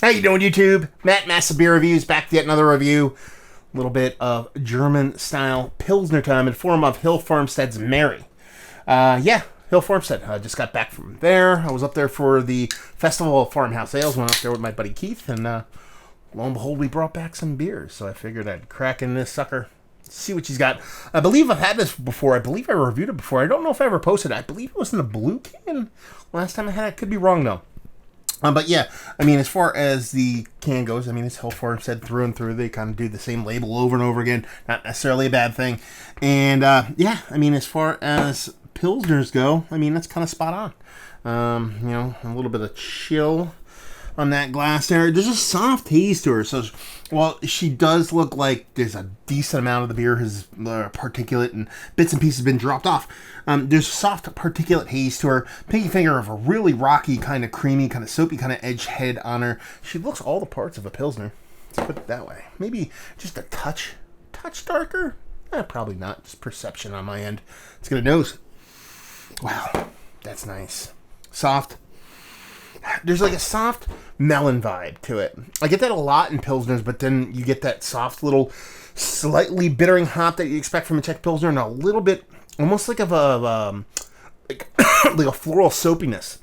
How you doing, YouTube? Matt, Massive Beer Reviews, back to yet another review. A little bit of German-style Pilsner time in form of Hill Farmstead's Mary. Hill Farmstead. I just got back from there. I was up there for the Festival of Farmhouse Ales. Went up there with my buddy Keith, and lo and behold, we brought back some beers. So I figured I'd crack in this sucker, see what she's got. I believe I've had this before. I believe I reviewed it before. I don't know if I ever posted it. I believe it was in a blue can last time I had it. I could be wrong, though. But yeah, I mean, as far as the can goes, I mean, it's Hill Farmstead through and through. They kind of do the same label over and over again. Not necessarily a bad thing. And yeah, I mean, as far as Pilsners go, I mean, that's kind of spot on. You know, a little bit of chill on that glass there. There's a soft haze to her. So, well, she does look like there's a decent amount of the beer has particulate and bits and pieces been dropped off. There's soft particulate haze to her. Pinky finger of a really rocky, kind of creamy, kind of soapy, kind of edge head on her. She looks all the parts of a Pilsner. Let's put it that way. Maybe just a touch darker? Probably not. Just perception on my end. Let's get a nose. Wow, that's nice. Soft. There's like a soft melon vibe to it. I get that a lot in Pilsners, but then you get that soft little slightly bittering hop that you expect from a Czech Pilsner, and a little bit almost like of a like a floral soapiness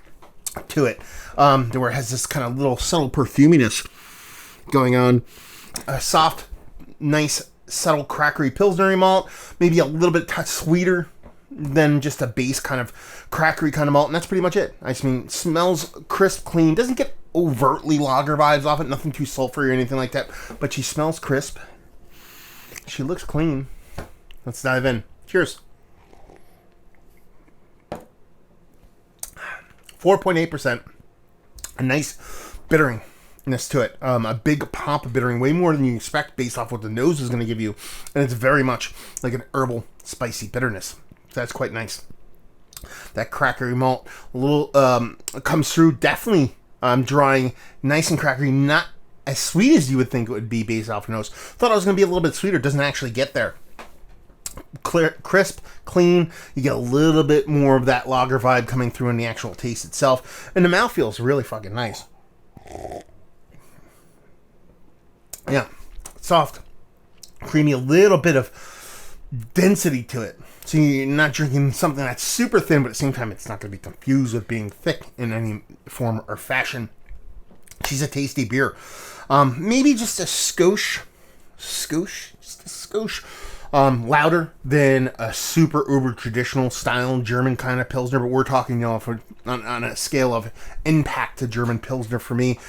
to it, where it has this kind of little subtle perfuminess going on. A soft, nice, subtle crackery Pilsner malt, maybe a little bit touch sweeter than just a base kind of crackery kind of malt, and that's pretty much it. I mean, smells crisp, clean, doesn't get overtly lager vibes off it, nothing too sulfury or anything like that, but she smells crisp. She looks clean. Let's dive in. Cheers. 4.8%. A nice bitteringness to it. A big pop of bittering, way more than you expect based off what the nose is going to give you, and it's very much like an herbal, spicy bitterness. So that's quite nice. That crackery malt, a little comes through. Definitely drying, nice and crackery. Not as sweet as you would think it would be based off the nose. Thought it was going to be a little bit sweeter. Doesn't actually get there. Clear, crisp, clean. You get a little bit more of that lager vibe coming through in the actual taste itself, and the mouthfeel is really fucking nice. Yeah, soft, creamy, a little bit of density to it. So you're not drinking something that's super thin, but at the same time, it's not going to be confused with being thick in any form or fashion. She's a tasty beer. Maybe just a skosh, louder than a super uber traditional style German kind of Pilsner, but we're talking, you know, on a scale of impact to German Pilsner for me.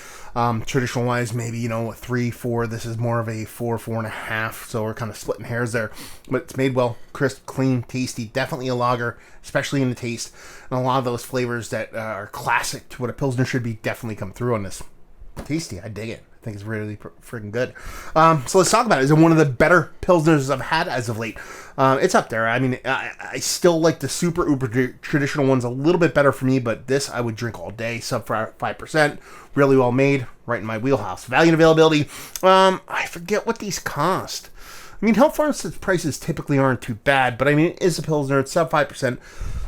Traditional wise, maybe, you know, a 3, 4. This is more of a 4, 4.5. So we're kind of splitting hairs there, but it's made well, crisp, clean, tasty. Definitely a lager, especially in the taste, and a lot of those flavors that are classic to what a Pilsner should be definitely come through on this. Tasty, I dig it. I think it's really freaking good. So let's talk about it. Is it one of the better Pilsners I've had as of late? It's up there. I mean, I still like the super uber traditional ones a little bit better for me, but this I would drink all day. Sub 5%. Really well made. Right in my wheelhouse. Value and availability. I forget what these cost. I mean, Hill Farmstead's prices typically aren't too bad, but I mean, it is a Pilsner. It's sub 5%.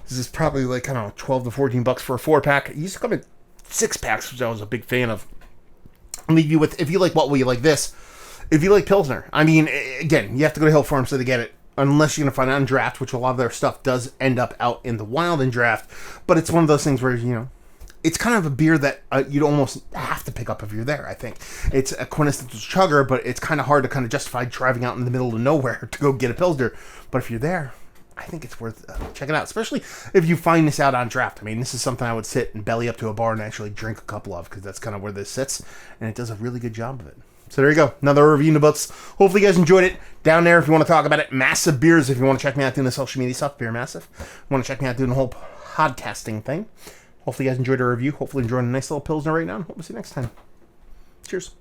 This is probably like, I don't know, 12 to 14 bucks for a 4-pack. It used to come in 6-packs, which I was a big fan of. I'll leave you with, if you like what we like this, if you like Pilsner, I mean, again, you have to go to Hill Farmstead to get it, unless you're going to find it on draft, which a lot of their stuff does end up out in the wild in draft, but it's one of those things where, you know, it's kind of a beer that you'd almost have to pick up if you're there, I think. It's a quintessential chugger, but it's kind of hard to kind of justify driving out in the middle of nowhere to go get a Pilsner, but if you're there, I think it's worth checking out, especially if you find this out on draft. I mean, this is something I would sit and belly up to a bar and actually drink a couple of, because that's kind of where this sits, and it does a really good job of it. So there you go. Another review in the books. Hopefully you guys enjoyed it. Down there, if you want to talk about it, Massive Beers. If you want to check me out doing the social media stuff, Beer Massive. If you want to check me out doing the whole podcasting thing. Hopefully you guys enjoyed our review. Hopefully enjoying a nice little Pilsner right now. Hope to see you next time. Cheers.